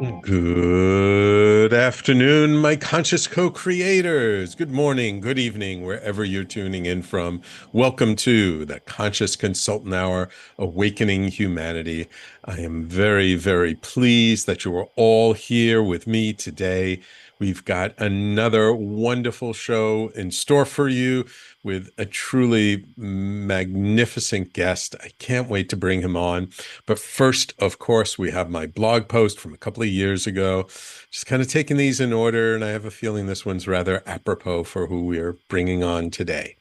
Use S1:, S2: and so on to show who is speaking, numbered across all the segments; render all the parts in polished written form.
S1: Good afternoon, my conscious co-creators. Good morning, good evening, wherever you're tuning in from. Welcome to the Conscious Consultant Hour, Awakening Humanity. I am very, very pleased that you are all here with me today. We've got another wonderful show in store for you with a truly magnificent guest. I can't wait to bring him on. But first, of course, we have my blog post from a couple of years ago. Just kind of taking these in order, and I have a feeling this one's rather apropos for who we're bringing on today.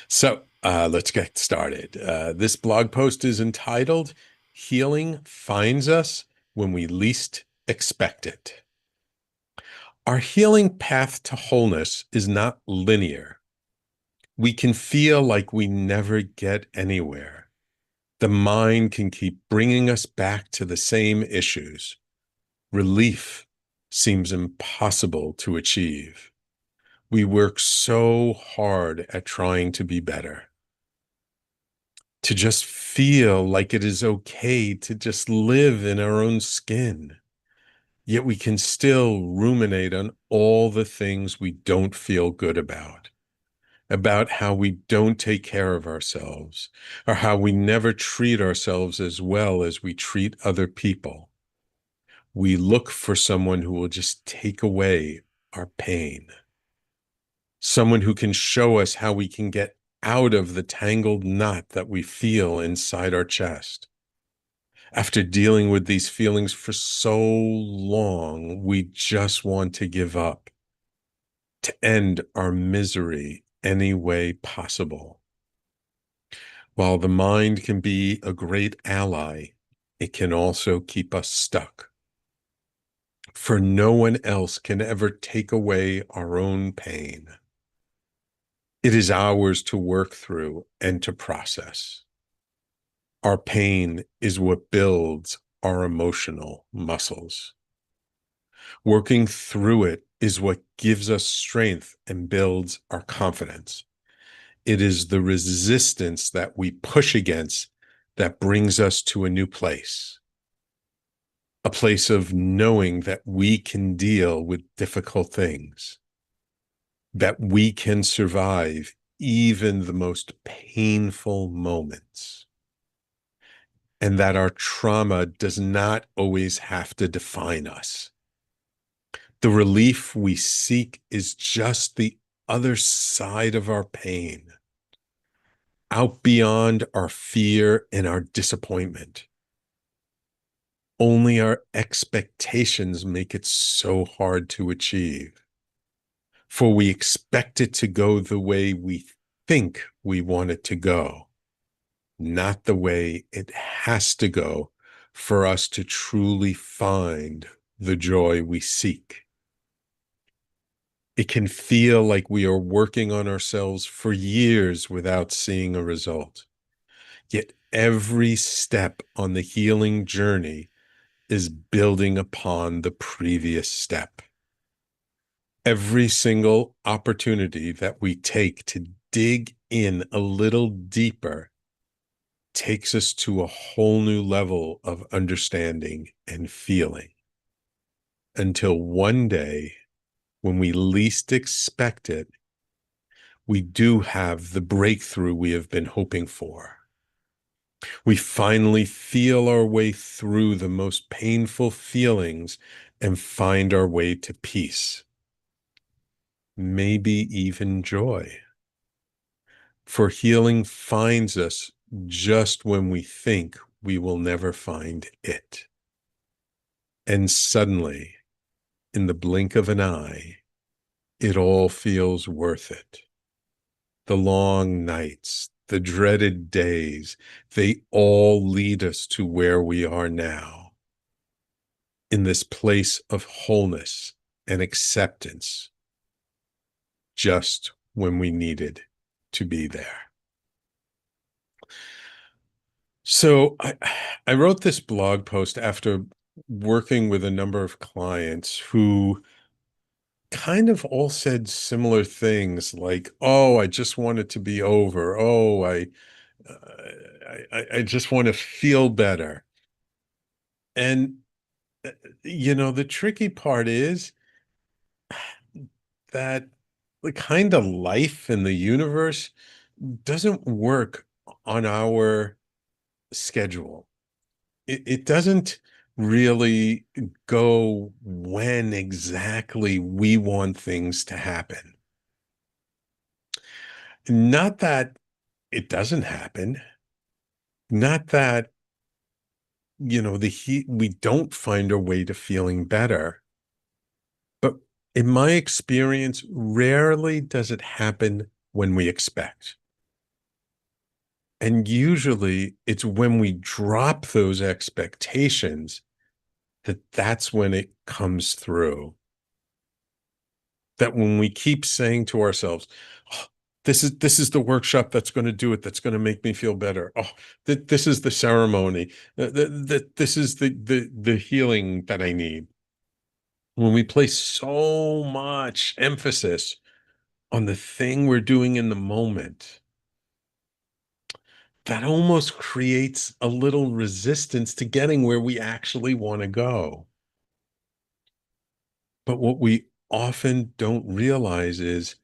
S1: So let's get started. This blog post is entitled Healing Finds Us When We Least Expect It. Our healing path to wholeness is not linear. We can feel like we never get anywhere. The mind can keep bringing us back to the same issues. Relief seems impossible to achieve. We work so hard at trying to be better, to just feel like it is okay to just live in our own skin. Yet we can still ruminate on all the things we don't feel good about how we don't take care of ourselves, or how we never treat ourselves as well as we treat other people. We look for someone who will just take away our pain, someone who can show us how we can get out of the tangled knot that we feel inside our chest. After dealing with these feelings for so long, we just want to give up, to end our misery any way possible. While the mind can be a great ally, it can also keep us stuck. For no one else can ever take away our own pain. It is ours to work through and to process. Our pain is what builds our emotional muscles. Working through it is what gives us strength and builds our confidence. It is the resistance that we push against that brings us to a new place, a place of knowing that we can deal with difficult things, that we can survive even the most painful moments, and that our trauma does not always have to define us. The relief we seek is just the other side of our pain, out beyond our fear and our disappointment. Only our expectations make it so hard to achieve, for we expect it to go the way we think we want it to go, not the way it has to go for us to truly find the joy we seek. It can feel like we are working on ourselves for years without seeing a result. Yet every step on the healing journey is building upon the previous step. Every single opportunity that we take to dig in a little deeper takes us to a whole new level of understanding and feeling, until one day, when we least expect it, we do have the breakthrough we have been hoping for. We finally feel our way through the most painful feelings and find our way to peace, maybe even joy. For healing finds us just when we think we will never find it. And suddenly, in the blink of an eye, it all feels worth it. The long nights, the dreaded days, they all lead us to where we are now, in this place of wholeness and acceptance, just when we needed to be there. So I wrote this blog post after working with a number of clients who kind of all said similar things like, oh, I just want it to be over. Oh, I just want to feel better. And The tricky part is that the kind of life in the universe doesn't work on our schedule. It doesn't really go when exactly we want things to happen. Not that it doesn't happen, not that, we don't find a way to feeling better. But in my experience, rarely does it happen when we expect. And usually it's when we drop those expectations that's when it comes through. That when we keep saying to ourselves, oh, this is the workshop that's going to do it, that's going to make me feel better. Oh, this is the ceremony. This is the healing that I need. When we place so much emphasis on the thing we're doing in the moment, that almost creates a little resistance to getting where we actually want to go. But what we often don't realize is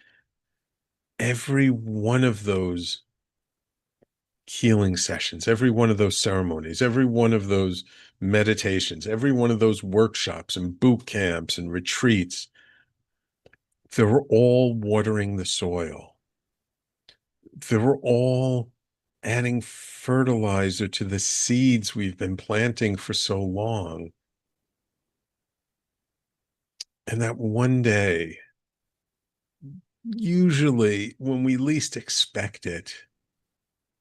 S1: every one of those healing sessions, every one of those ceremonies, every one of those meditations, every one of those workshops and boot camps and retreats, they're all watering the soil. They're all adding fertilizer to the seeds we've been planting for so long. And that one day, usually when we least expect it,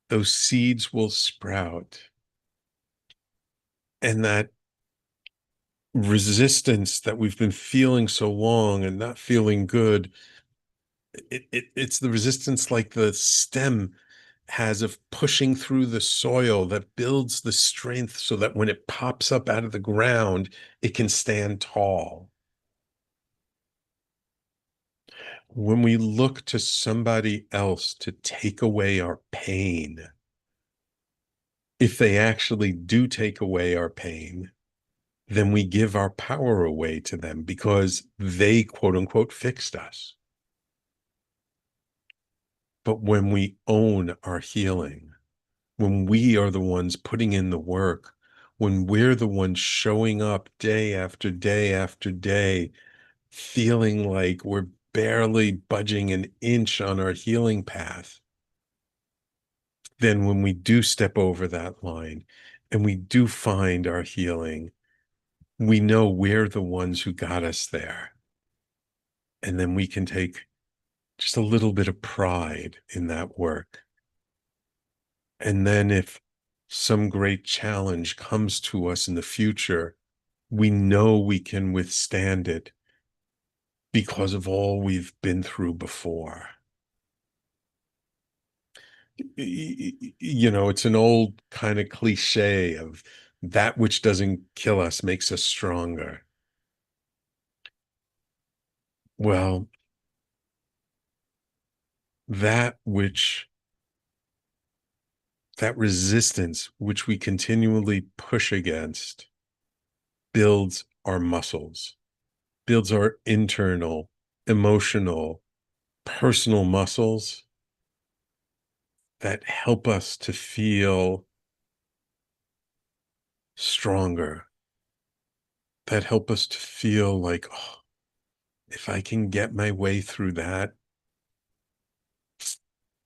S1: those seeds will sprout. And that resistance that we've been feeling so long and not feeling good, it's the resistance like the stem has of pushing through the soil that builds the strength so that when it pops up out of the ground, it can stand tall. When we look to somebody else to take away our pain, if they actually do take away our pain, then we give our power away to them because they, quote unquote, fixed us. But when we own our healing, when we are the ones putting in the work, when we're the ones showing up day after day after day, feeling like we're barely budging an inch on our healing path, then when we do step over that line and we do find our healing, we know we're the ones who got us there. And then we can take just a little bit of pride in that work. And then if some great challenge comes to us in the future, we know we can withstand it because of all we've been through before. It's an old kind of cliche of that which doesn't kill us makes us stronger. Well, that which that resistance which we continually push against builds our muscles, builds our internal, emotional, personal muscles that help us to feel stronger, that help us to feel like, oh, if I can get my way through that,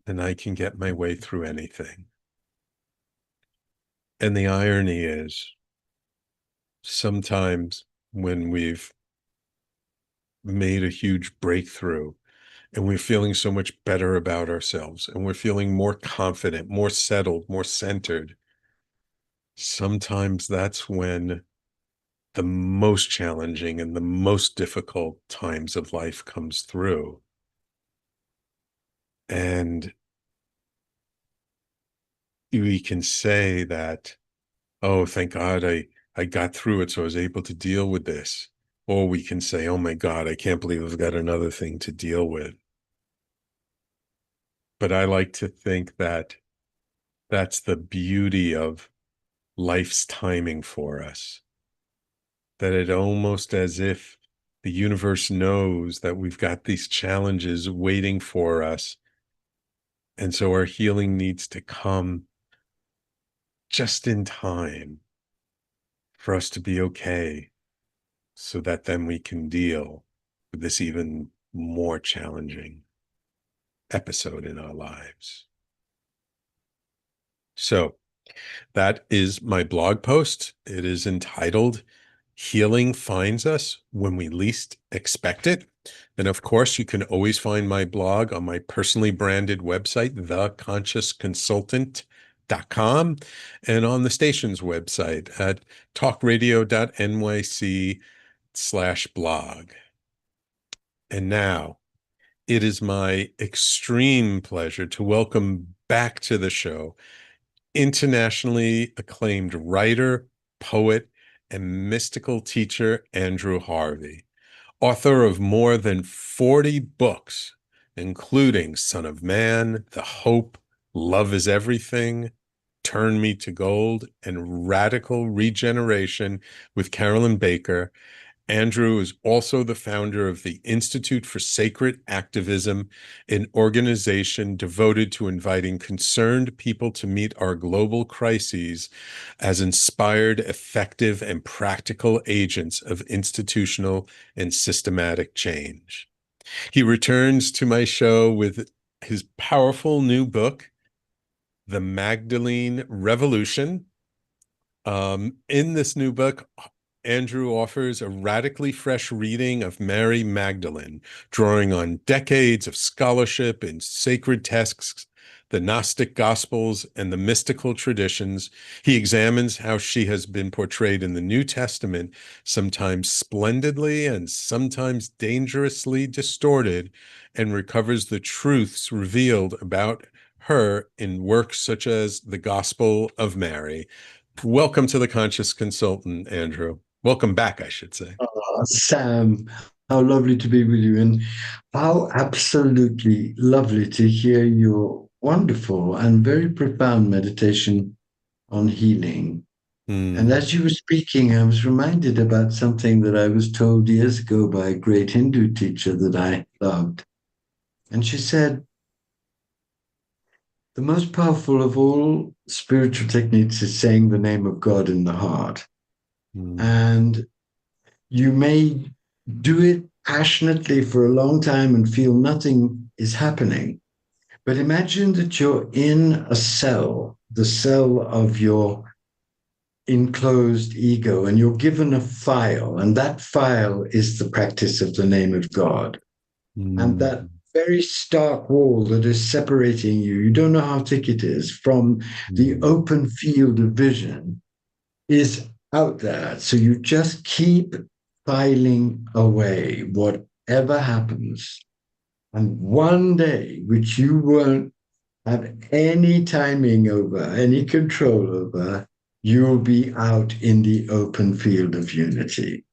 S1: then I can get my way through anything. And the irony is, sometimes when we've made a huge breakthrough and we're feeling so much better about ourselves and we're feeling more confident, more settled, more centered, sometimes that's when the most challenging and the most difficult times of life comes through. And we can say that, oh, thank God I got through it, so I was able to deal with this. Or we can say, oh my God, I can't believe I've got another thing to deal with. But I like to think that that's the beauty of life's timing for us. that it almost as if the universe knows that we've got these challenges waiting for us. And so our healing needs to come just in time for us to be okay, so that then we can deal with this even more challenging episode in our lives. So that is my blog post. It is entitled Healing Finds Us When We Least Expect It. And of course, you can always find my blog on my personally branded website, theconsciousconsultant.com, and on the station's website at talkradio.nyc/blog. And now it is my extreme pleasure to welcome back to the show internationally acclaimed writer, poet, and mystical teacher Andrew Harvey, author of more than 40 books, including Son of Man, The Hope, Love is Everything, Turn Me to Gold, and Radical Regeneration with Carolyn Baker. Andrew is also the founder of the Institute for Sacred Activism, an organization devoted to inviting concerned people to meet our global crises as inspired, effective, and practical agents of institutional and systematic change. He returns to my show with his powerful new book, The Magdalene Revolution. In this new book, Andrew offers a radically fresh reading of Mary Magdalene, drawing on decades of scholarship in sacred texts, the Gnostic Gospels, and the mystical traditions. He examines how she has been portrayed in the New Testament, sometimes splendidly and sometimes dangerously distorted, and recovers the truths revealed about her in works such as the Gospel of Mary. Welcome to the Conscious Consultant, Andrew. Welcome back, I should say.
S2: Sam, how lovely to be with you, and how absolutely lovely to hear your wonderful and very profound meditation on healing. And
S1: Hmm.
S2: as you were speaking, I was reminded about something that I was told years ago by a great Hindu teacher that I loved. And she said, the most powerful of all spiritual techniques is saying the name of God in the heart.
S1: Hmm.
S2: And you may do it passionately for a long time and feel nothing is happening. But imagine that you're in a cell, the cell of your enclosed ego, and you're given a file, and that file is the practice of the name of God. And
S1: Hmm.
S2: that very stark wall that is separating you, you don't know how thick it is, from the
S1: Hmm.
S2: open field of vision is out there. So you just keep filing away whatever happens. And one day, which you won't have any timing over, any control over, you'll be out in the open field of unity.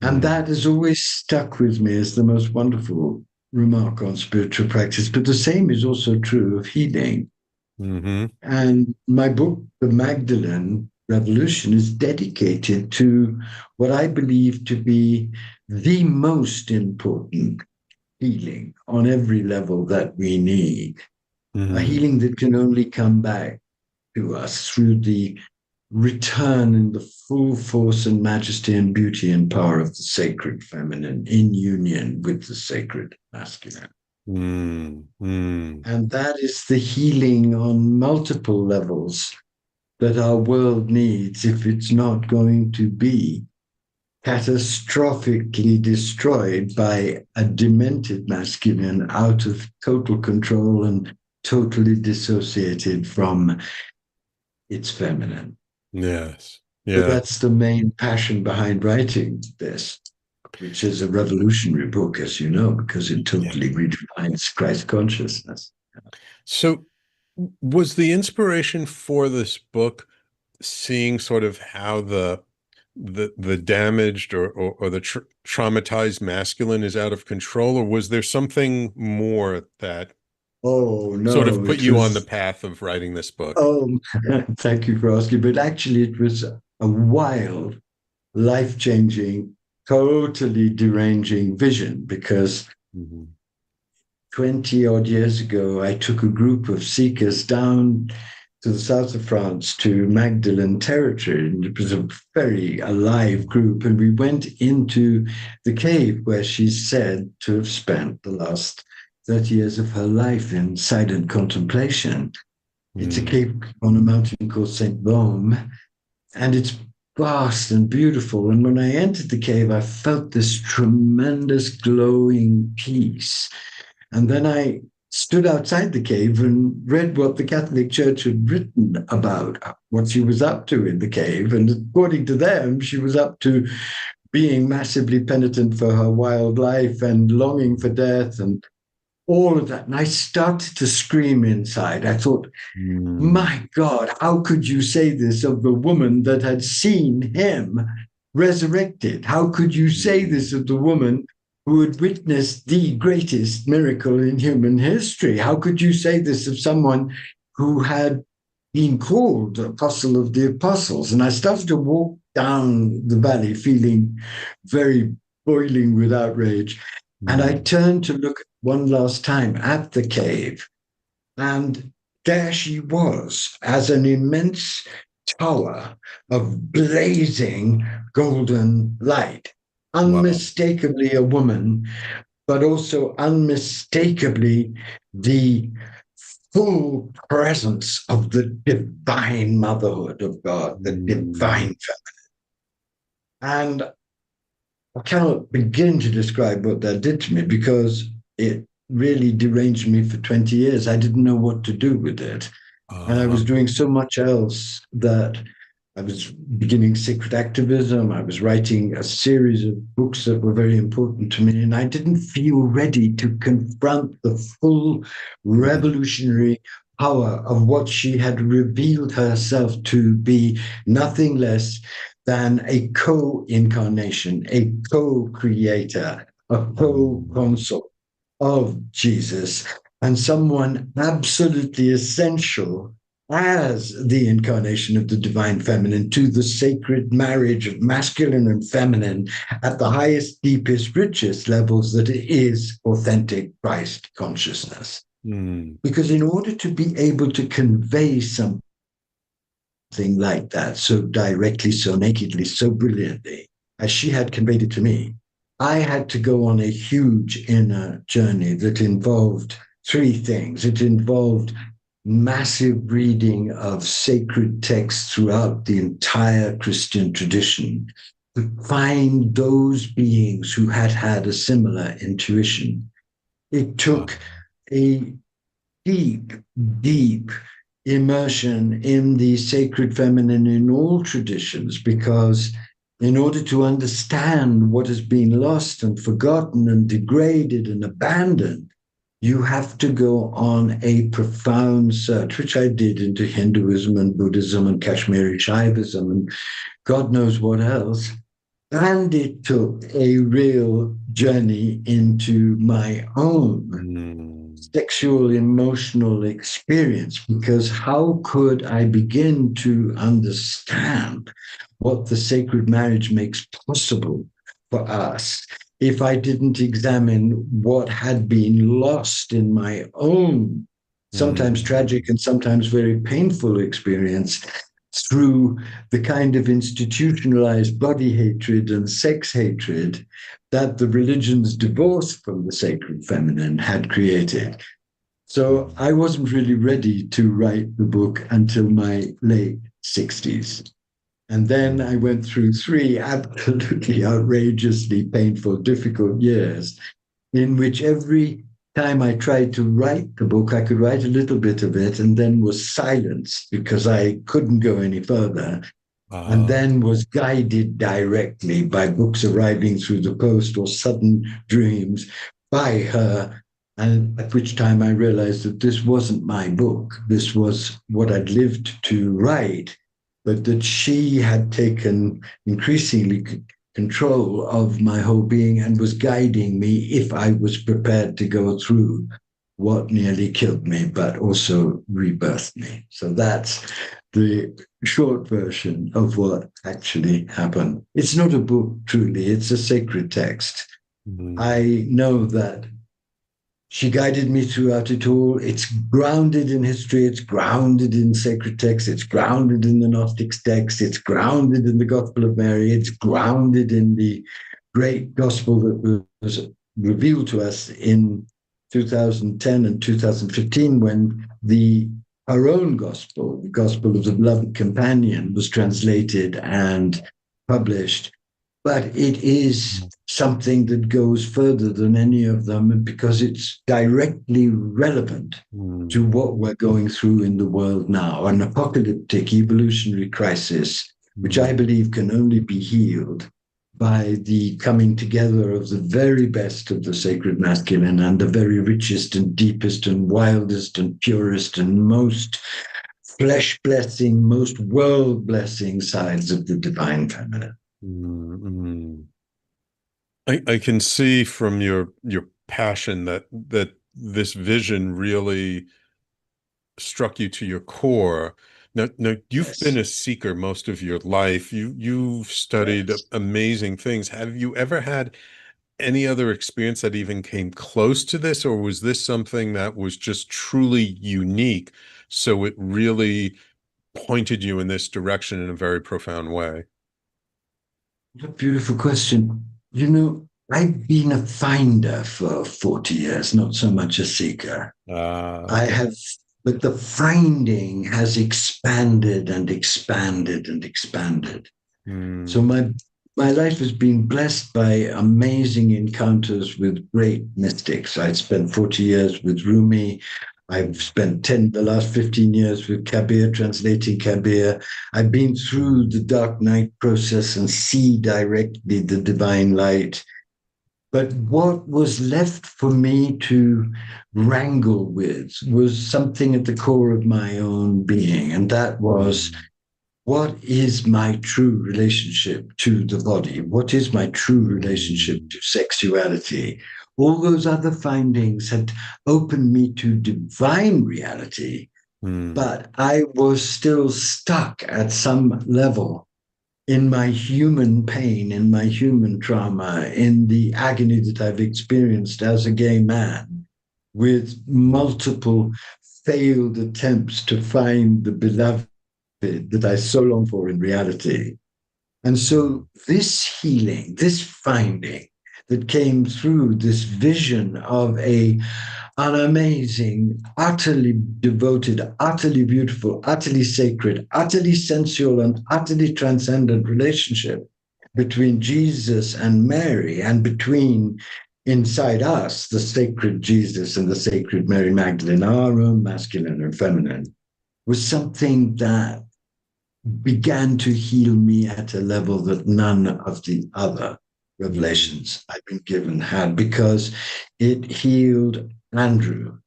S2: And
S1: Hmm.
S2: that has always stuck with me as the most wonderful remark on spiritual practice. But the same is also true of healing.
S1: Hmm.
S2: And my book, The Magdalene Revolution, is dedicated to what I believe to be the most important healing on every level that we need. A
S1: Hmm.
S2: healing that can only come back to us through the return in the full force and majesty and beauty and power of the sacred feminine in union with the sacred masculine.
S1: Hmm. Hmm.
S2: And that is the healing on multiple levels that our world needs if it's not going to be catastrophically destroyed by a demented masculine out of total control and totally dissociated from its feminine.
S1: Yes.
S2: So
S1: Yeah.
S2: that's the main passion behind writing this, which is a revolutionary book, as you know, because it
S1: Yeah.
S2: totally redefines Christ consciousness.
S1: So, was the inspiration for this book seeing sort of how the damaged or the traumatized masculine is out of control, or was there something more that
S2: Oh
S1: sort of
S2: no,
S1: put
S2: it
S1: you on the
S2: was.
S1: path of writing this book?
S2: Oh, thank you for asking. But actually, it was a wild life-changing, totally deranging vision, because
S1: Mhm.
S2: 20 odd years ago, I took a group of seekers down to the south of France to Magdalene territory. And it was a very alive group. And we went into the cave where she's said to have spent the last 30 years of her life in silent contemplation. It's a
S1: Mm.
S2: cave on a mountain called St. Baume, and it's vast and beautiful. And when I entered the cave, I felt this tremendous glowing peace. And then I stood outside the cave and read what the Catholic Church had written about what she was up to in the cave. And according to them, she was up to being massively penitent for her wild life and longing for death and all of that. And I started to scream inside. I thought,
S1: Mm.
S2: my God, how could you say this of the woman that had seen him resurrected? How could you say this of the woman who had witnessed the greatest miracle in human history? How could you say this of someone who had been called Apostle of the Apostles? And I started to walk down the valley feeling very boiling with outrage. And I
S1: Mm.
S2: turned to look one last time at the cave, and there she was, as an immense tower of blazing golden light,
S1: Wow.
S2: unmistakably a woman, but also unmistakably the full presence of the divine motherhood of God, the
S1: Mm.
S2: divine. And I cannot begin to describe what that did to me, because it really deranged me for 20 years. I didn't know what to do with it. And I
S1: Uh,
S2: was doing so much else that I was beginning Sacred Activism. I was writing a series of books that were very important to me. And I didn't feel ready to confront the full
S1: mm.
S2: revolutionary power of what she had revealed herself to be, nothing less than a co incarnation, a co creator, a co
S1: Mm.
S2: consort of Jesus, and someone absolutely essential as the incarnation of the divine feminine to the sacred marriage of masculine and feminine at the highest, deepest, richest levels that it is authentic Christ consciousness.
S1: Mm.
S2: Because in order to be able to convey something like that so directly, so nakedly, so brilliantly, as she had conveyed it to me, I had to go on a huge inner journey that involved three things. It involved massive reading of sacred texts throughout the entire Christian tradition to find those beings who had had a similar intuition. It
S1: Uh,
S2: took a deep, deep immersion in the sacred feminine in all traditions, because in order to understand what has been lost and forgotten and degraded and abandoned, you have to go on a profound search, which I did, into Hinduism and Buddhism and Kashmiri Shaivism and God knows what else. And it took a real journey into my own
S1: mm.
S2: sexual emotional experience, because how could I begin to understand what the sacred marriage makes possible for us if I didn't examine what had been lost in my own sometimes tragic
S1: Mm.
S2: and sometimes very painful experience through the kind of institutionalized body hatred and sex hatred that the religions divorced from the sacred feminine had created. So
S1: Mm.
S2: I wasn't really ready to write the book until my late 60s. And then I
S1: Mm.
S2: went through three absolutely outrageously painful, difficult years in which every time I tried to write the book, I could write a little bit of it and then was silenced because I couldn't go any further, and
S1: Uh,
S2: then was guided directly by books arriving through the post or sudden dreams by her. And at which time I realized that this wasn't my book. This was what I'd lived to write, but that she had taken increasingly control of my whole being and was guiding me if I was prepared to go through what nearly killed me, but also rebirthed me. So that's the short version of what actually happened. It's not a book, truly, it's a sacred text.
S1: Mm,
S2: I know that she guided me throughout it all. It's grounded in history, it's grounded in sacred texts, it's grounded in the Gnostic text, it's grounded in the Gospel of Mary, it's grounded in the great gospel that was revealed to us in 2010 and 2015 when our own gospel, the gospel of the beloved companion, was translated and published. But it is something that goes further than any of them because it's directly relevant to
S1: mm,
S2: what we're going through in the world now, an apocalyptic evolutionary crisis, which I
S1: mm,
S2: believe can only be healed by the coming together of the very best of the sacred masculine and the very richest and deepest and wildest and purest and most flesh blessing, most world blessing sides of the divine feminine.
S1: mm, mm. I can see from your passion that this vision really struck you to your core. Now you've been
S2: Yes,
S1: a seeker most of your life. You've studied
S2: yes.
S1: amazing things. Have you ever had any other experience that even came close to this, or was this something that was just truly unique? So it really pointed you in this direction in a very profound way.
S2: What a beautiful question. You know, I've been a finder for 40 years, not so much a seeker. I
S1: Okay.
S2: have, but the finding has expanded and expanded and expanded. So
S1: Mm,
S2: my life has been blessed by amazing encounters with great mystics. I spent 40 years with Rumi. I've spent the last 15 years with Kabir, translating Kabir. I've been through the
S1: mm,
S2: dark night process and see directly the divine light. But what was left for me to wrangle with was something at the core of my own being, and that was
S1: mm,
S2: what is my true relationship to the body? What is my true relationship
S1: mm,
S2: to sexuality? All those other findings had opened me to divine reality,
S1: mm,
S2: but I was still stuck at some level in my human pain, in my human trauma, in the agony that I've experienced as a gay man, with multiple failed attempts to find the beloved that I so long for in reality. And
S1: mm,
S2: so this healing, this finding that came through this vision of an amazing, utterly devoted, utterly beautiful, utterly sacred, utterly sensual, and utterly transcendent relationship between Jesus and Mary, and between inside us, the sacred Jesus and the sacred Mary Magdalene, our own masculine and feminine, was something that began to heal me at a level that none of the other
S1: mm,
S2: revelations I've been given had, because it healed Andrew.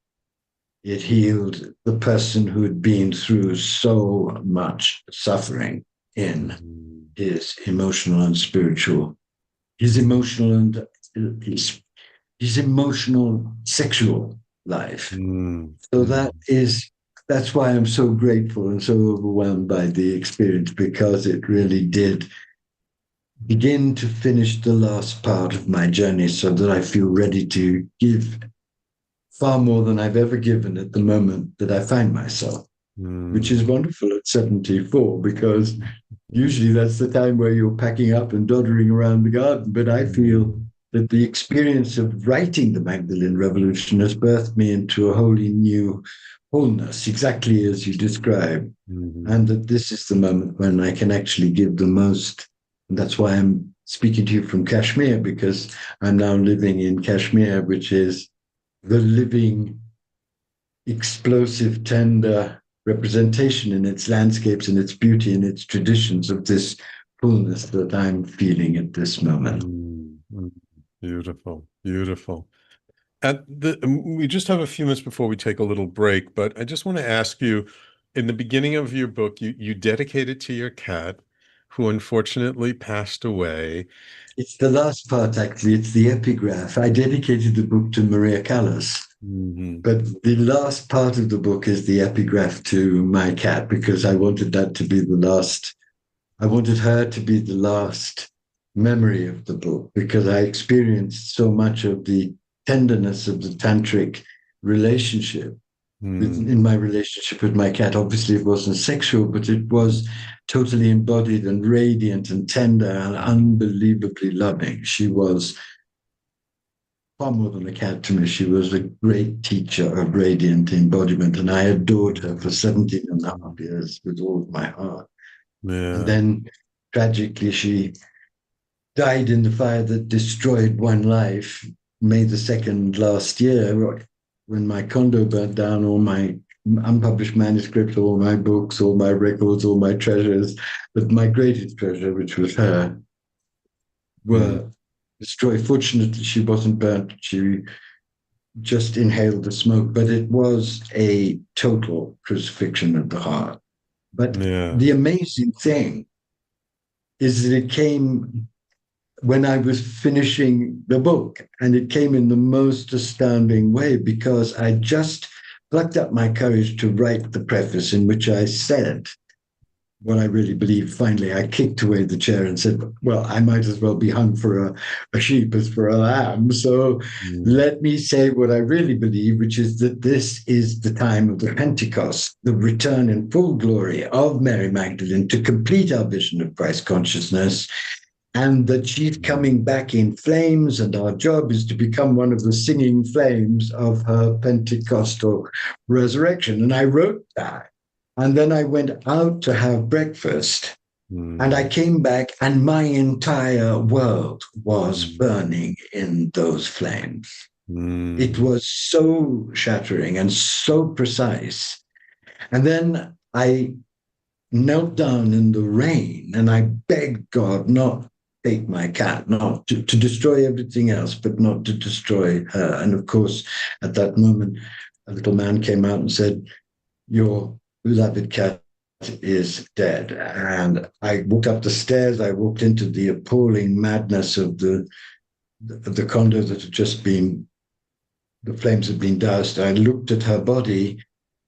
S2: It healed the person who had been through so much suffering in
S1: mm,
S2: his emotional and spiritual, his emotional and his, his emotional sexual life.
S1: mm,
S2: So
S1: mm,
S2: that's why I'm so grateful and so overwhelmed by the experience, because it really did begin to finish the last part of my journey so that I feel ready to give far more than I've ever given at the moment that I find myself, which is
S1: mm,
S2: wonderful at 74, because usually that's the time where you're packing up and doddering around the garden. But I feel
S1: mm,
S2: that the experience of writing the Magdalene Revolution has birthed me into a wholly new wholeness, exactly as you described.
S1: mm.
S2: And that this is the moment when I can actually give the most. And that's why I'm speaking to you from Kashmir, because I'm now living in Kashmir, which is the living, explosive, tender representation in its landscapes and its beauty and its traditions of this fullness that I'm feeling at this moment.
S1: Mm, mm. Beautiful, beautiful. We just have a few minutes before we take a little break, but I just want to ask you, in the beginning of your book, you dedicate it to your cat, who unfortunately passed away.
S2: It's the last part, actually. It's the epigraph. I dedicated the book to Maria Callas.
S1: Hmm.
S2: But the last part of the book is the epigraph to my cat, because I wanted that to be the last. I wanted her to be the last memory of the book, because I experienced so much of the tenderness of the tantric relationship
S1: Mm.
S2: in my relationship with my cat. Obviously, it wasn't sexual, but it was totally embodied and radiant and tender and unbelievably loving. She was far more than a cat to me. She was a great teacher of radiant embodiment, and I adored her for 17 and a half years with all of my heart. And
S1: Yeah.
S2: then tragically, she died in the fire that destroyed one life, May the 2nd last year, when my condo burnt down, all my unpublished manuscripts, all my books, all my records, all my treasures. But my greatest treasure, which was her,
S1: Mm.
S2: were destroyed. Fortunately, she wasn't burnt. She just inhaled the smoke, but it was a total crucifixion of the heart. But
S1: Yeah.
S2: the amazing thing is that it came when I was finishing the book, and it came in the most astounding way, because I just plucked up my courage to write the preface in which I said what I really believe. Finally, I kicked away the chair and said, well, I might as well be hung for a sheep as for a lamb. So
S1: Mm.
S2: let me say what I really believe, which is that this is the time of the Pentecost, the return in full glory of Mary Magdalene to complete our vision of Christ consciousness, and that she's coming back in flames, and our job is to become one of the singing flames of her Pentecostal resurrection. And I wrote that. And then I went out to have breakfast, and I
S1: Mm.
S2: came back, and my entire world was
S1: Mm.
S2: burning in those flames. It
S1: Mm.
S2: was so shattering and so precise. And then I knelt down in the rain and I begged God not take my cat, not to destroy everything else, but not to destroy her. And of course, at that moment, a little man came out and said, your beloved cat is dead. And I walked up the stairs. I walked into the appalling madness of the condo that had just been, the flames had been doused. I looked at her body,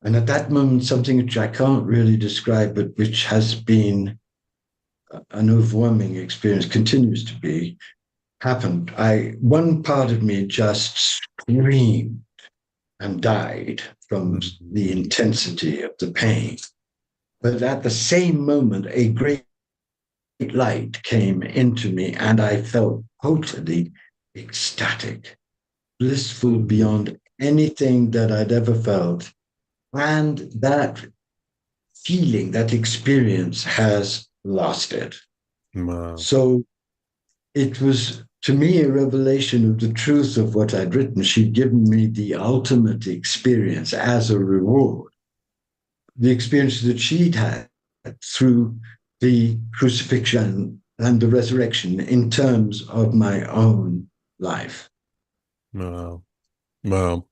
S2: and at that moment, something which I can't really describe, but which has been an overwhelming experience, continues to be, happened. One part of me just screamed and died from the
S1: Mm.
S2: intensity of the pain. But at the same moment, a great light came into me, and I felt totally ecstatic, blissful
S1: Mm.
S2: beyond anything that I'd ever felt. And that feeling, that experience has lasted.
S1: Wow.
S2: So it was, to me, a revelation of the truth of what I'd written. She'd given me the ultimate experience as a reward, the experience that she'd had through the crucifixion and the resurrection in terms of my own life.
S1: Wow. Wow.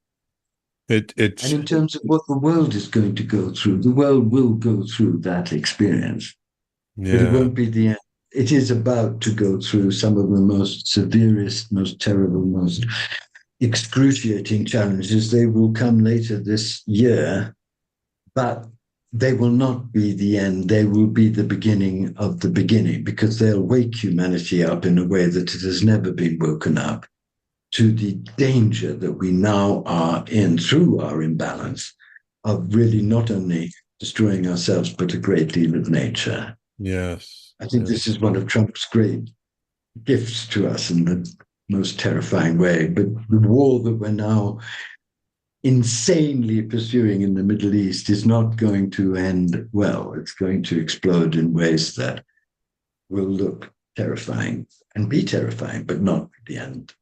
S2: And
S1: It's
S2: in terms of what the world is going to go through, the world will go through that experience, but it
S1: yeah.
S2: won't be the end. It is about to go through some of the most severest, most terrible, most excruciating challenges. They will come later this year, but they will not be the end. They will be the beginning of the beginning, because they'll wake humanity up in a way that it has never been woken up to the danger that we now are in through our imbalance of really not only destroying ourselves, but a great deal of nature.
S1: Yes.
S2: I think
S1: Yeah.
S2: this is one of Trump's great gifts to us in the most terrifying way. But the war that we're now insanely pursuing in the Middle East is not going to end well. It's going to explode in ways that will look terrifying and be terrifying, but not at the end.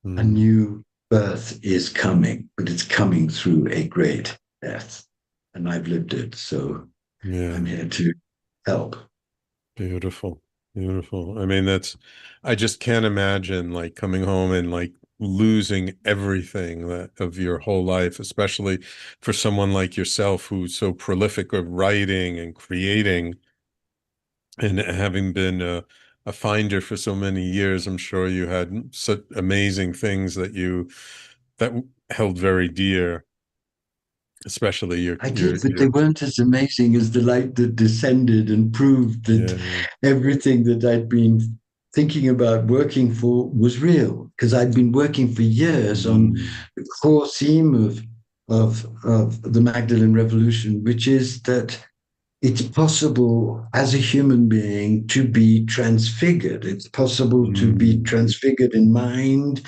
S2: A
S1: Mm.
S2: new birth is coming, but it's coming through a great death. And I've lived it, so
S1: Yeah.
S2: I'm here to help.
S1: Beautiful. Beautiful. I mean, I just can't imagine like coming home and like losing everything that of your whole life, especially for someone like yourself who's so prolific of writing and creating and having been a finder for so many years. I'm sure you had such amazing things that held very dear, especially
S2: I did, but they weren't as amazing as the light that descended and proved that
S1: yeah.
S2: everything that I'd been thinking about working for was real. Because I'd been working for years on
S1: Mm,
S2: the core theme of the Magdalene Revolution, which is that it's possible as a human being to be transfigured. It's possible to be
S1: mm,
S2: transfigured in mind,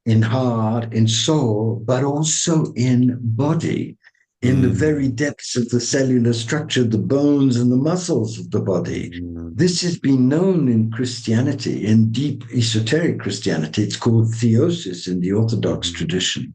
S2: in heart, in soul, but also in body, in the very
S1: mm,
S2: depths of the cellular structure, the bones and the muscles of the body.
S1: mm,
S2: This has been known in Christianity, in deep esoteric Christianity. It's called theosis in the Orthodox
S1: mm,
S2: tradition.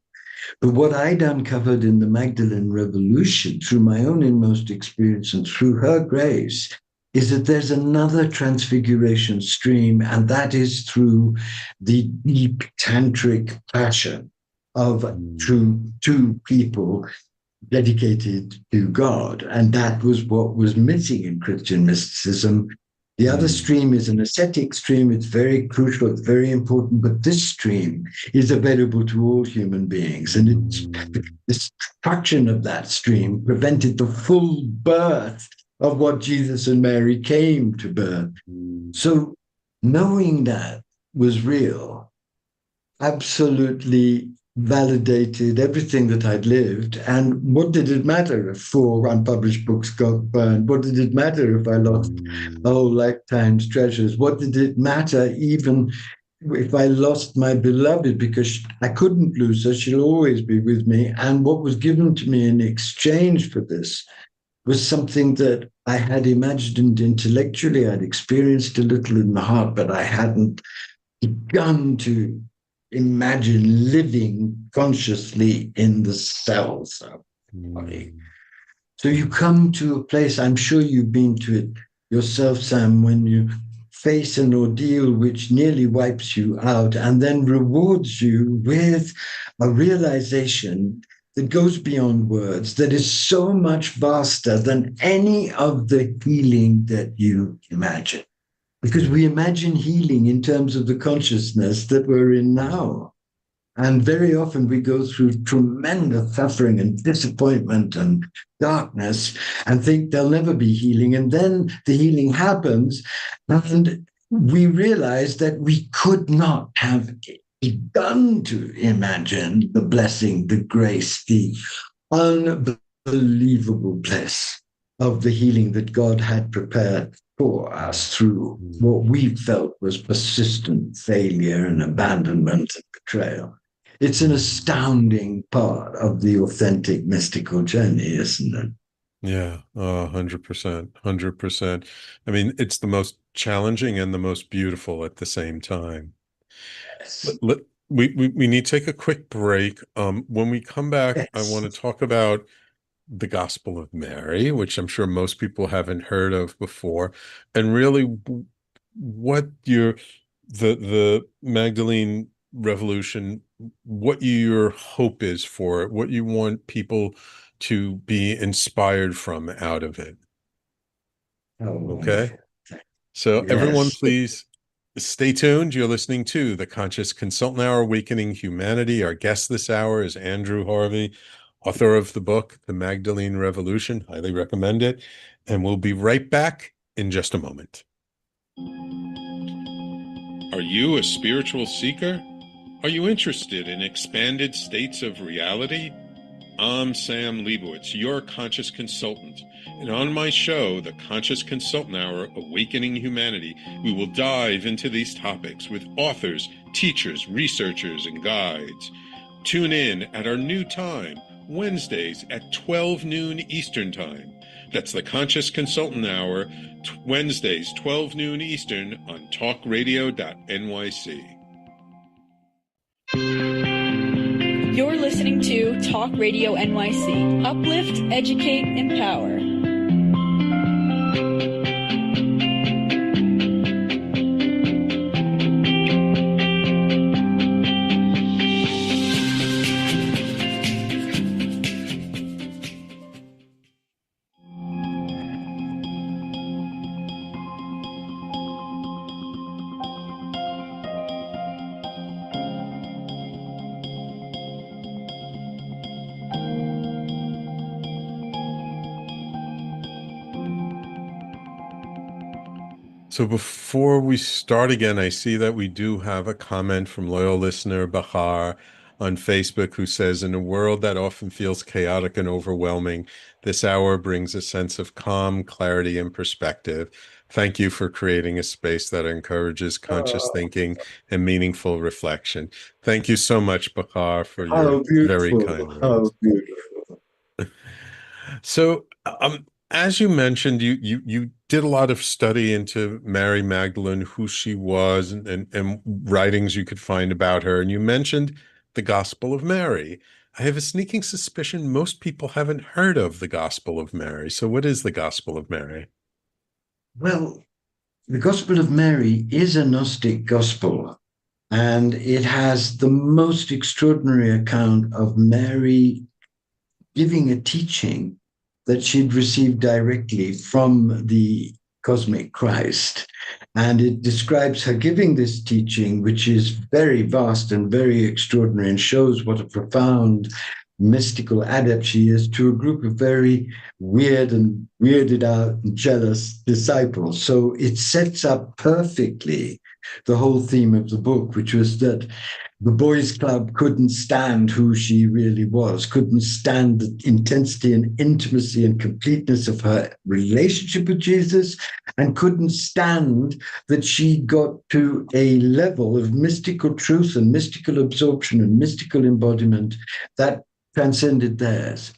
S2: But what I'd uncovered in the Magdalene Revolution, through my own inmost experience and through her grace, is that there's another transfiguration stream, and that is through the deep tantric passion of
S1: mm,
S2: two people dedicated to God. And that was what was missing in Christian mysticism. The other
S1: mm,
S2: stream is an ascetic stream. It's very crucial, it's very important, but this stream is available to all human beings. And it's the
S1: mm,
S2: destruction of that stream prevented the full birth of what Jesus and Mary came to birth.
S1: mm,
S2: So knowing that was real absolutely validated everything that I'd lived. And what did it matter if 4 unpublished books got burned? What did it matter if I lost a
S1: mm,
S2: whole lifetime's treasures? What did it matter even if I lost my beloved? Because I couldn't lose her. She'll always be with me. And what was given to me in exchange for this was something that I had imagined intellectually. I'd experienced a little in the heart, but I hadn't begun to imagine living consciously in the cells of the body.
S1: mm,
S2: So you come to a place, I'm sure you've been to it yourself, Sam, when you face an ordeal which nearly wipes you out and then rewards you with a realization that goes beyond words, that is so much vaster than any of the healing that you imagine, because
S1: yeah.
S2: we imagine healing in terms of the consciousness that we're in now. And very often we go through tremendous suffering and disappointment and darkness and think there'll never be healing. And then the healing happens, and we realize that we could not have begun to imagine the blessing, the grace, the unbelievable bliss of the healing that God had prepared for us through
S1: Mm,
S2: what we felt was persistent failure and abandonment and betrayal. It's an
S1: mm.
S2: astounding part of the authentic mystical journey, isn't it?
S1: Yeah, 100%, 100%. I mean, it's the most challenging and the most beautiful at the same time. Let,
S2: Yes.
S1: let, we need to take a quick break. When we come back, I want
S2: Yes.
S1: to talk about the Gospel of Mary, which I'm sure most people haven't heard of before, and really what the Magdalene Revolution, what your hope is for it, what you want people to be inspired from out of it.
S2: Oh,
S1: Okay?
S2: wonderful.
S1: So everyone,
S2: Yes.
S1: please stay tuned. You're listening to the Conscious Consultant Hour, Awakening Humanity. Our guest this hour is Andrew Harvey, author of the book, The Magdalene Revolution. Highly recommend it. And we'll be right back in just a moment. Are you a spiritual seeker? Are you interested in expanded states of reality? I'm Sam Leibowitz, your conscious consultant. And on my show, The Conscious Consultant Hour, Awakening Humanity, we will dive into these topics with authors, teachers, researchers, and guides. Tune in at our new time, Wednesdays at 12 noon Eastern Time. That's The Conscious Consultant Hour, Wednesdays, 12 noon Eastern on talkradio.nyc.
S3: You're listening to Talk Radio NYC. Uplift, educate, empower.
S1: So before we start again, I see that we do have a comment from loyal listener Bahar on Facebook who says, in a world that often feels chaotic and overwhelming, this hour brings a sense of calm, clarity, and perspective. Thank you for creating a space that encourages conscious
S2: Oh,
S1: thinking and meaningful reflection. Thank you so much, Bahar, for your
S2: how
S1: very
S2: beautiful,
S1: kind
S2: how
S1: words.
S2: beautiful.
S1: So, as you mentioned, you did a lot of study into Mary Magdalene, who she was, and writings you could find about her. And you mentioned the Gospel of Mary. I have a sneaking suspicion most people haven't heard of the Gospel of Mary. So, what is the Gospel of Mary?
S2: Well, the Gospel of Mary is a Gnostic gospel, and it has the most extraordinary account of Mary giving a teaching that she'd received directly from the cosmic Christ. And it describes her giving this teaching, which is very vast and very extraordinary and shows what a profound mystical adept she is to a group of very weird and weirded out and jealous disciples. So it sets up perfectly the whole theme of the book, which was that the boys' club couldn't stand who she really was, couldn't stand the intensity and intimacy and completeness of her relationship with Jesus, and couldn't stand that she got to a level of mystical truth and mystical absorption and mystical embodiment that transcended theirs.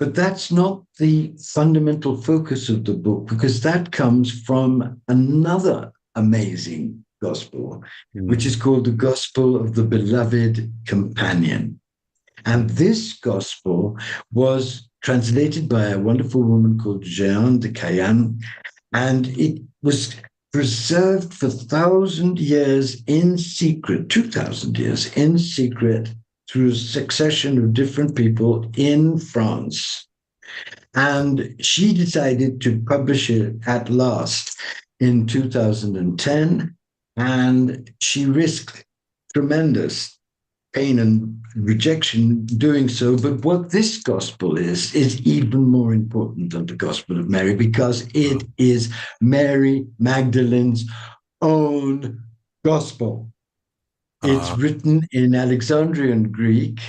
S2: But that's not the fundamental focus of the book, because that comes from another amazing gospel, which is
S1: Mhm.
S2: called the Gospel of the Beloved Companion. And this gospel was translated by a wonderful woman called Jeanne de Caillan, and it was preserved for 1,000 years in secret, 2,000 years in secret, through a succession of different people in France. And she decided to publish it at last in 2010. And she risked tremendous pain and rejection doing so. But what this gospel is even more important than the Gospel of Mary, because it is Mary Magdalene's own gospel. It's
S1: Ah,
S2: written in Alexandrian Greek.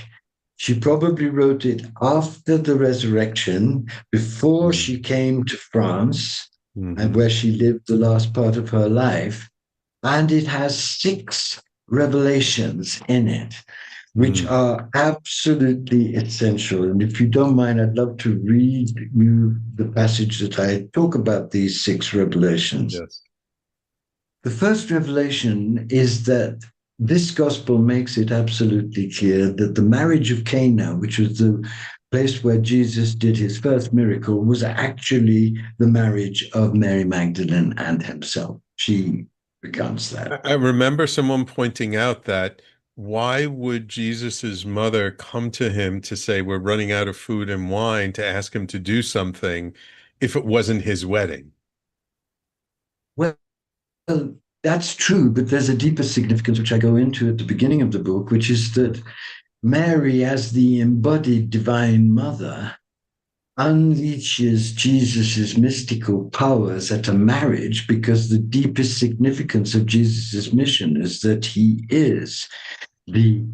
S2: She probably wrote it after the resurrection, before she came to France, and
S1: mm-hmm.
S2: where she lived the last part of her life. And it has 6 revelations in it, which
S1: Mm.
S2: are absolutely essential. And if you don't mind, I'd love to read you the passage that I talk about these 6 revelations.
S1: Yes.
S2: The first revelation is that this gospel makes it absolutely clear that the marriage of Cana, which was the place where Jesus did his first miracle, was actually the marriage of Mary Magdalene and himself. She recounts that.
S1: I remember someone pointing out that why would Jesus's mother come to him to say, we're running out of food and wine, to ask him to do something if it wasn't his wedding?
S2: Well, that's true, but there's a deeper significance which I go into at the beginning of the book, which is that Mary, as the embodied divine mother, unleashes Jesus's mystical powers at a marriage, because the deepest significance of Jesus's mission is that he is the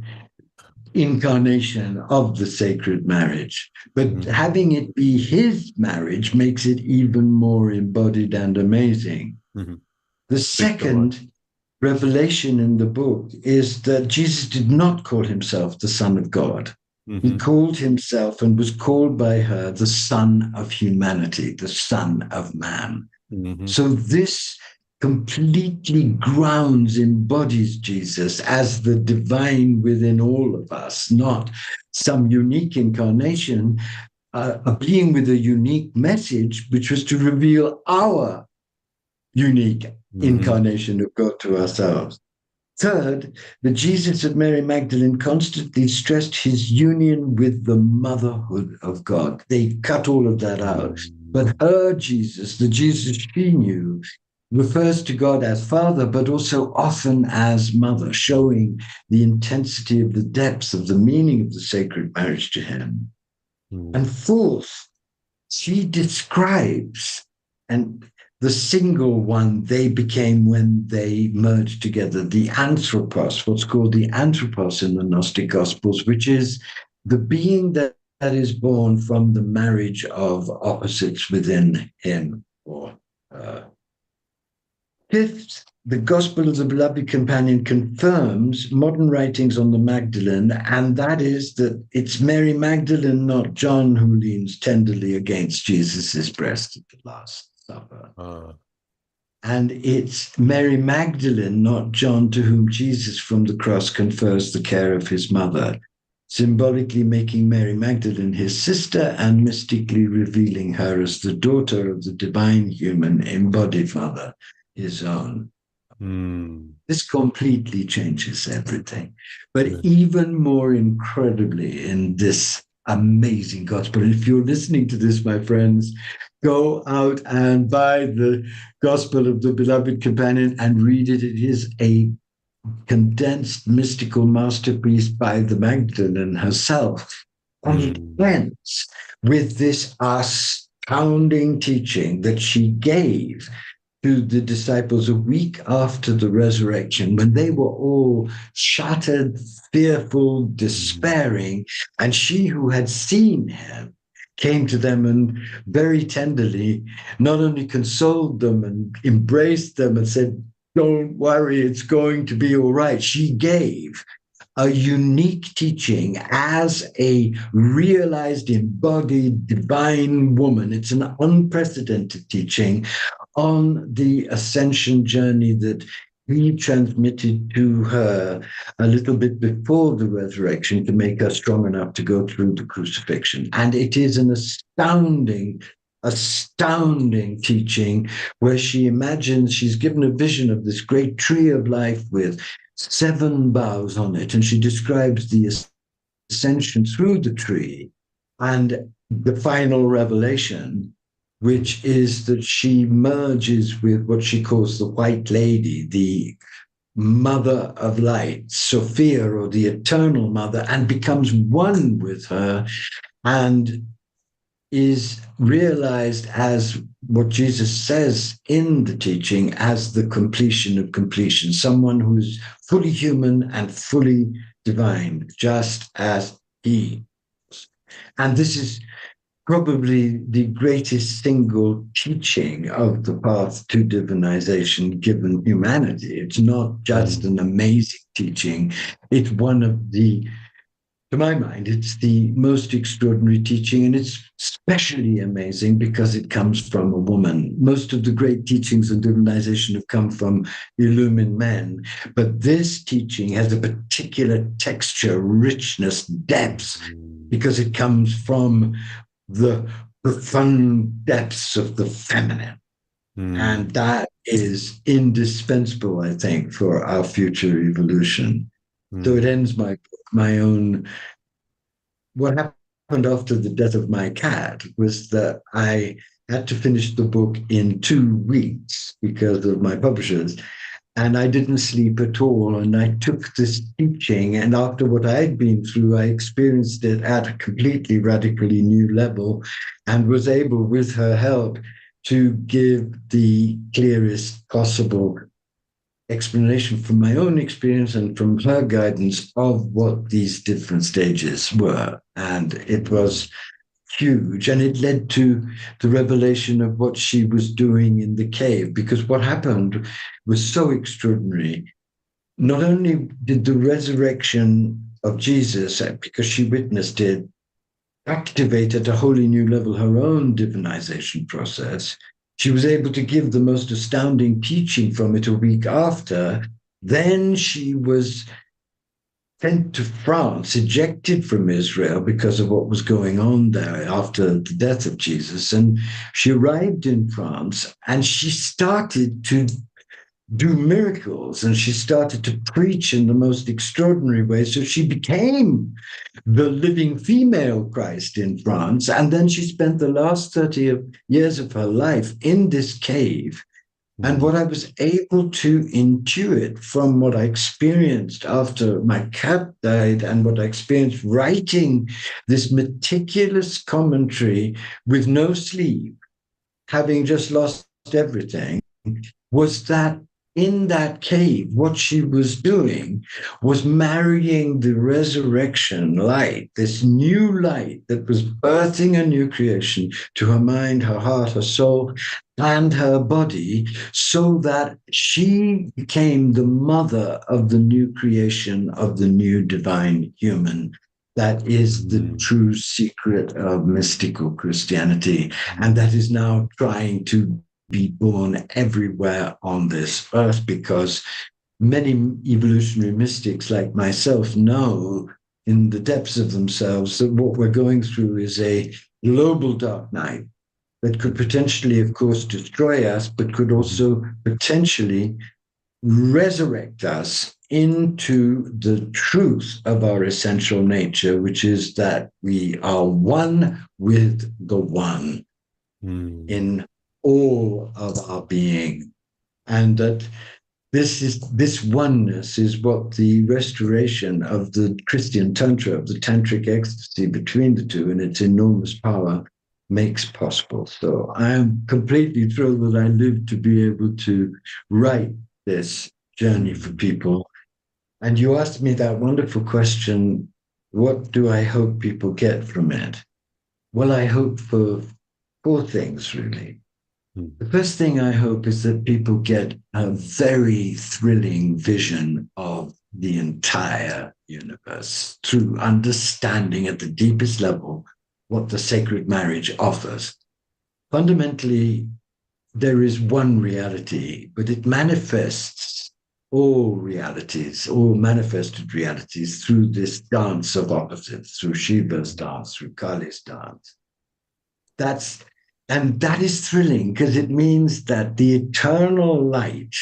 S2: incarnation of the sacred marriage. But
S1: Mhm.
S2: having it be his marriage makes it even more embodied and amazing.
S1: Mhm.
S2: The
S1: Please go on.
S2: second revelation in the book is that Jesus did not call himself the Son of God. He
S1: Mhm.
S2: called himself and was called by her the Son of humanity, the Son of man.
S1: Mhm.
S2: So this completely grounds, embodies Jesus as the divine within all of us, not some unique incarnation, a being with a unique message, which was to reveal our unique
S1: Mhm.
S2: incarnation of God to ourselves. Third, the Jesus of Mary Magdalene constantly stressed his union with the motherhood of God. They cut all of that out.
S1: Mhm.
S2: But her Jesus, the Jesus she knew, refers to God as Father, but also often as Mother, showing the intensity of the depth of the meaning of the sacred marriage to him.
S1: Mhm.
S2: And fourth, she describes and the single one they became when they merged together, the anthropos, what's called the anthropos in the Gnostic Gospels, which is the being that is born from the marriage of opposites within him or her. Fifth, the Gospel of the Beloved Companion confirms modern writings on the Magdalene, and that is that it's Mary Magdalene, not John, who leans tenderly against Jesus' breast at the Last Supper. And it's Mary Magdalene, not John, to whom Jesus from the cross confers the care of his mother, symbolically making Mary Magdalene his sister and mystically revealing her as the daughter of the divine human embodied mother, his own. This completely changes everything. But even more incredibly in this amazing gospel, if you're listening to this, my friends, go out and buy the Gospel of the Beloved Companion and read it. It is a condensed mystical masterpiece by the Magdalene herself. And it ends with this astounding teaching that she gave to the disciples a week after the resurrection, when they were all shattered, fearful, despairing, and she who had seen him came to them and very tenderly not only consoled them and embraced them and said, "Don't worry, it's going to be all right." She gave a unique teaching as a realized, embodied, divine woman. It's an unprecedented teaching on the ascension journey that he transmitted to her a little bit before the resurrection to make her strong enough to go through the crucifixion. And it is an astounding teaching where she imagines she's given a vision of this great tree of life with 7 boughs on it. And she describes the ascension through the tree and the final revelation, which is that she merges with what she calls the White Lady, the Mother of Light, Sophia, or the Eternal Mother, and becomes one with her and is realized as what Jesus says in the teaching as the completion of completion, someone who is fully human and fully divine, just as he is. And this is probably the greatest single teaching of the path to divinization given humanity. It's not just an amazing teaching. It's one of the, to my mind, it's the most extraordinary teaching, and it's especially amazing because it comes from a woman. Most of the great teachings on divinization have come from illumined men, but this teaching has a particular texture, richness, depth, because it comes from the profound depths of the feminine. And that is indispensable, I think, for our future evolution. So it ends my own. What happened after the death of my cat was that I had to finish the book in 2 weeks because of my publishers. And I didn't sleep at all. And I took this teaching, and after what I had been through, I experienced it at a completely radically new level and was able, with her help, to give the clearest possible explanation from my own experience and from her guidance of what these different stages were. And it was huge, and it led to the revelation of what she was doing in the cave, because what happened was so extraordinary. Not only did the resurrection of Jesus, because she witnessed it, activate at a wholly new level her own divinization process, she was able to give the most astounding teaching from it a week after. Then she was sent to France, ejected from Israel because of what was going on there after the death of Jesus. And she arrived in France and she started to do miracles, and she started to preach in the most extraordinary way. So she became the living female Christ in France. And then she spent the last 30 years of her life in this cave. And what I was able to intuit from what I experienced after my cat died and what I experienced writing this meticulous commentary with no sleep, having just lost everything, was that in that cave, what she was doing was marrying the resurrection light, this new light that was birthing a new creation, to her mind, her heart, her soul, and her body, so that she became the mother of the new creation, of the new divine human. That is the true secret of mystical Christianity, and that is now trying to be born everywhere on this earth, because many evolutionary mystics like myself know in the depths of themselves that what we're going through is a global dark night that could potentially, of course, destroy us, but could also potentially resurrect us into the truth of our essential nature, which is that we are one with the one in all of our being. And that this oneness is what the restoration of the Christian Tantra, of the tantric ecstasy between the two and its enormous power, makes possible. So I am completely thrilled that I lived to be able to write this journey for people. And you asked me that wonderful question, what do I hope people get from it? Well, I hope for four things, really. The first thing I hope is that people get a very thrilling vision of the entire universe through understanding at the deepest level what the sacred marriage offers. Fundamentally, there is one reality, but it manifests all realities, all manifested realities, through this dance of opposites, through Shiva's dance, through Kali's dance. And that is thrilling, because it means that the eternal light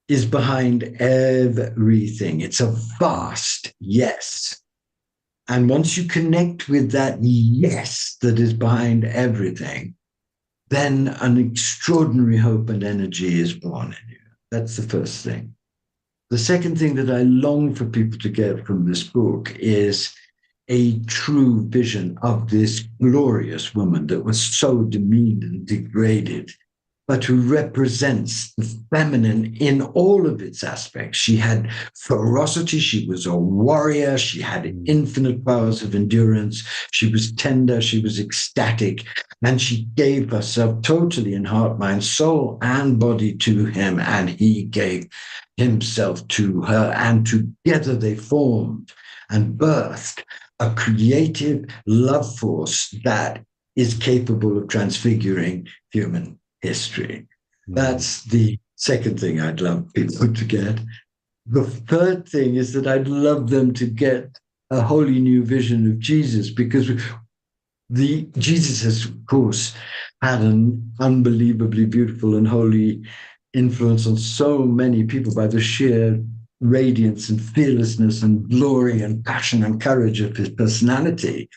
S2: is behind everything. It's a vast yes. And once you connect with that yes that is behind everything, then an extraordinary hope and energy is born in you. That's the first thing. The second thing that I long for people to get from this book is a true vision of this glorious woman that was so demeaned and degraded, but who represents the feminine in all of its aspects. She had ferocity, she was a warrior, she had infinite powers of endurance, she was tender, she was ecstatic, and she gave herself totally in heart, mind, soul, and body to him, and he gave himself to her, and together they formed and birthed a creative love force that is capable of transfiguring human history. That's the second thing I'd love people to get. The third thing is that I'd love them to get a wholly new vision of Jesus, because Jesus has, of course, had an unbelievably beautiful and holy influence on so many people by the sheer radiance and fearlessness and glory and passion and courage of his personality.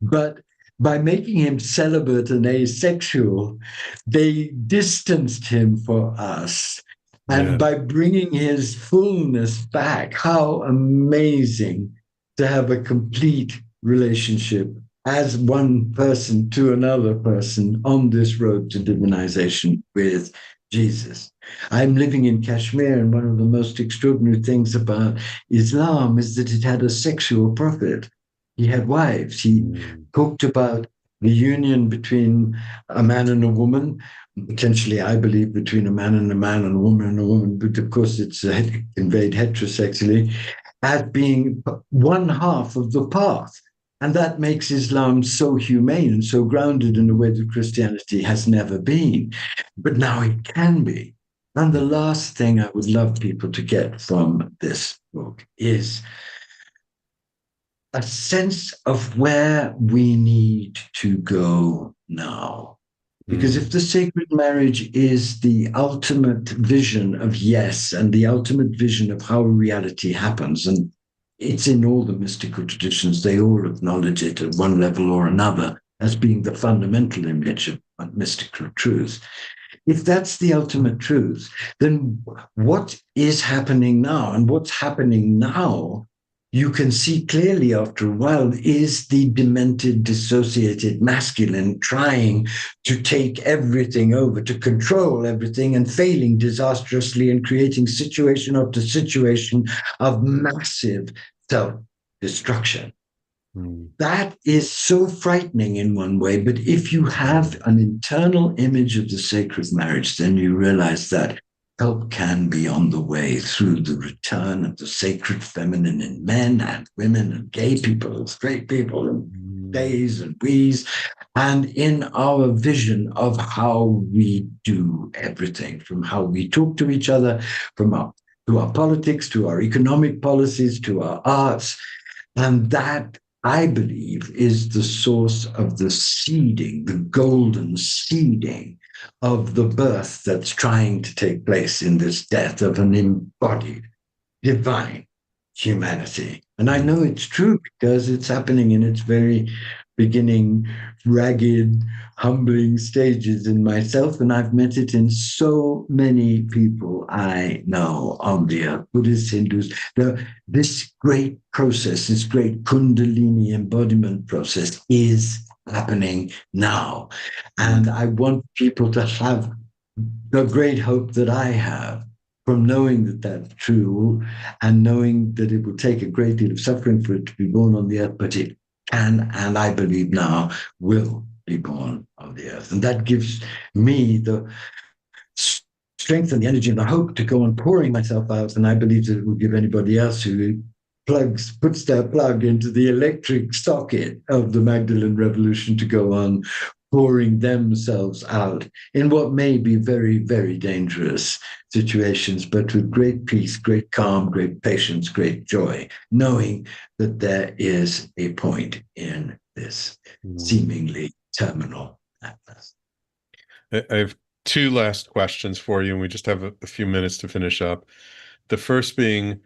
S2: But by making him celibate and asexual, they distanced him for us. And by bringing his fullness back, how amazing to have a complete relationship as one person to another person on this road to divinization with Jesus. I'm living in Kashmir, and one of the most extraordinary things about Islam is that it had a sexual prophet. He had wives. He talked about the union between a man and a woman, potentially, I believe, between a man and a man and a woman and a woman, but of course it's conveyed heterosexually, as being one half of the path. And that makes Islam so humane and so grounded in a way that Christianity has never been. But now it can be. And the last thing I would love people to get from this book is a sense of where we need to go now. Because if the sacred marriage is the ultimate vision of yes, and the ultimate vision of how reality happens, and it's in all the mystical traditions, they all acknowledge it at one level or another as being the fundamental image of mystical truth. If that's the ultimate truth, then what is happening now? And what's happening now you can see clearly after a while is the demented, dissociated masculine trying to take everything over, to control everything, and failing disastrously and creating situation after situation of massive self-destruction. That is so frightening in one way, but if you have an internal image of the sacred marriage, then you realize that help can be on the way through the return of the sacred feminine in men and women and gay people and straight people and theys and we's, and in our vision of how we do everything, from how we talk to each other, to our politics, to our economic policies, to our arts. And that, I believe, is the source of the seeding, the golden seeding of the birth that's trying to take place in this death of an embodied divine humanity. And I know it's true because it's happening in its very beginning, ragged, humbling stages in myself. And I've met it in so many people I know on the earth, Buddhists, Hindus. This great process, this great Kundalini embodiment process is happening now. And I want people to have the great hope that I have from knowing that that's true and knowing that it will take a great deal of suffering for it to be born on the earth, but it can, and I believe now, will be born on the earth. And that gives me the strength and the energy and the hope to go on pouring myself out. And I believe that it will give anybody else who puts their plug into the electric socket of the Magdalene Revolution to go on pouring themselves out in what may be very, very dangerous situations, but with great peace, great calm, great patience, great joy, knowing that there is a point in this seemingly terminal madness.
S1: I have two last questions for you, and we just have a few minutes to finish up. The first being,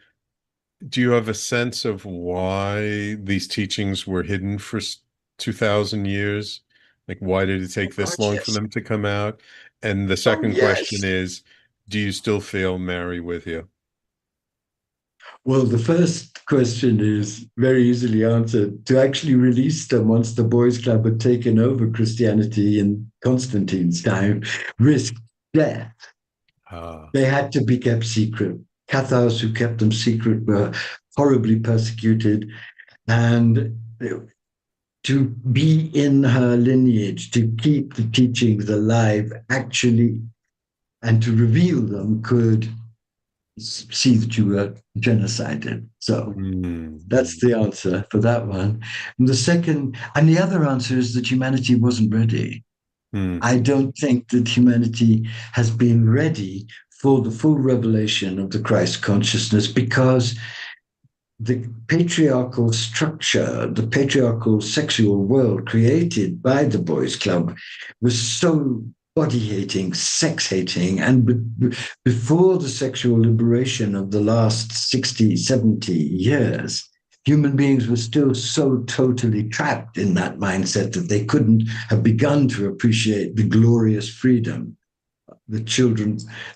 S1: do you have a sense of why these teachings were hidden for 2,000 years? Like, why did it take this long for them to come out? And the second question is, do you still feel Mary with you?
S2: Well, the first question is very easily answered. To actually release them once the boys' club had taken over Christianity in Constantine's time risked death. They had to be kept secret. Cathars who kept them secret were horribly persecuted. And to be in her lineage, to keep the teachings alive, actually, and to reveal them could see that you were genocided. So that's the answer for that one. And the other answer is that humanity wasn't ready. I don't think that humanity has been ready for the full revelation of the Christ consciousness because the patriarchal structure, the patriarchal sexual world created by the boys' club was so body-hating, sex-hating, and before the sexual liberation of the last 60, 70 years, human beings were still so totally trapped in that mindset that they couldn't have begun to appreciate the glorious freedom, the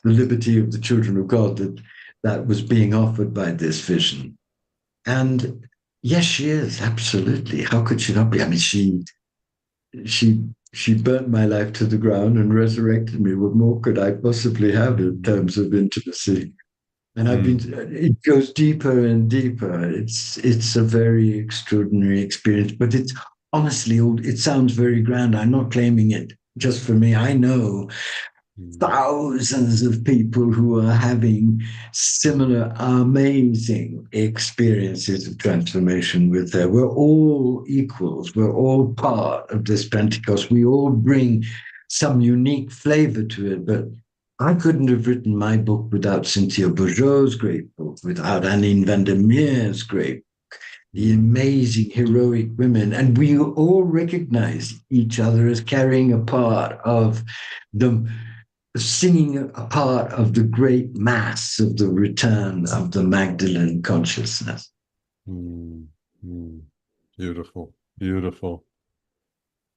S2: liberty of the children of God that was being offered by this vision. And yes, she is, absolutely. How could she not be? I mean, she burnt my life to the ground and resurrected me. What more could I possibly have in terms of intimacy? And it goes deeper and deeper. It's a very extraordinary experience, but it's honestly, it sounds very grand. I'm not claiming it just for me. I know thousands of people who are having similar amazing experiences of transformation with her. We're all equals. We're all part of this Pentecost. We all bring some unique flavor to it, but I couldn't have written my book without Cynthia Bourgeau's great book, without Annine van der Meer's great book, the amazing heroic women. And we all recognize each other as carrying a part of singing a part of the great mass of the return of the Magdalene consciousness.
S1: Beautiful, beautiful.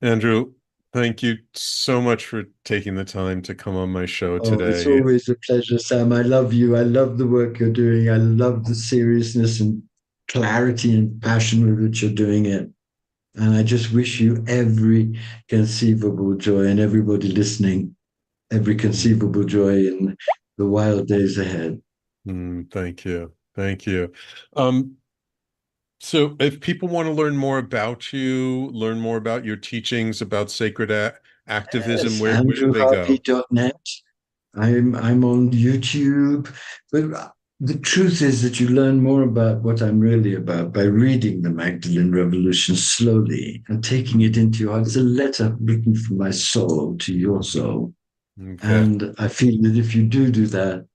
S1: Andrew, thank you so much for taking the time to come on my show today.
S2: It's always a pleasure, Sam. I love you. I love the work you're doing. I love the seriousness and clarity and passion with which you're doing it. And I just wish you every conceivable joy, and everybody listening, every conceivable joy in the wild days ahead.
S1: Thank you. Thank you. So if people want to learn more about you, learn more about your teachings about sacred activism,
S2: Yes,
S1: where should they go?
S2: andrewharvey.net. I'm on YouTube, but the truth is that you learn more about what I'm really about by reading the Magdalene Revolution slowly and taking it into your heart. It's a letter written from my soul to your soul.
S1: Okay.
S2: And I feel that if you do that,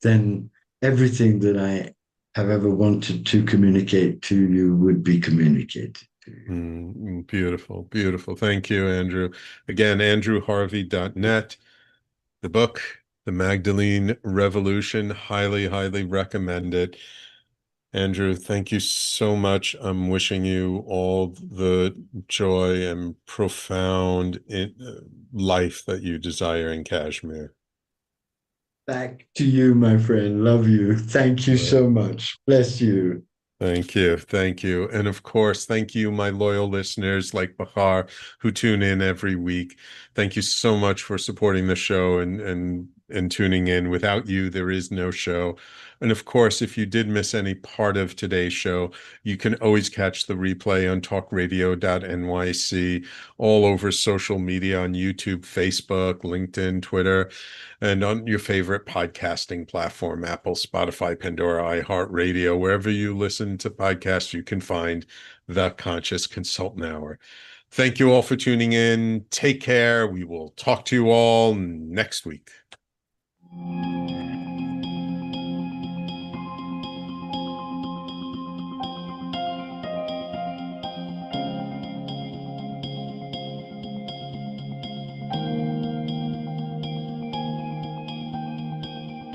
S2: then everything that I have ever wanted to communicate to you would be communicated to you.
S1: Beautiful, beautiful. Thank you, Andrew. Again, andrewharvey.net. The book, The Magdalene Revolution, highly, highly recommend it. Andrew, thank you so much. I'm wishing you all the joy and profound life that you desire in Kashmir.
S2: Back to you, my friend. Love you. Thank you
S1: Right.
S2: so much. Bless you.
S1: Thank you. Thank you. And of course, thank you, my loyal listeners like Bahar who tune in every week. Thank you so much for supporting the show and tuning in. Without you, there is no show. And of course, if you did miss any part of today's show, you can always catch the replay on talkradio.nyc, all over social media on YouTube, Facebook, LinkedIn, Twitter, and on your favorite podcasting platform, Apple, Spotify, Pandora, iHeartRadio, wherever you listen to podcasts, you can find the Conscious Consultant Hour. Thank you all for tuning in. Take care. We will talk to you all next week.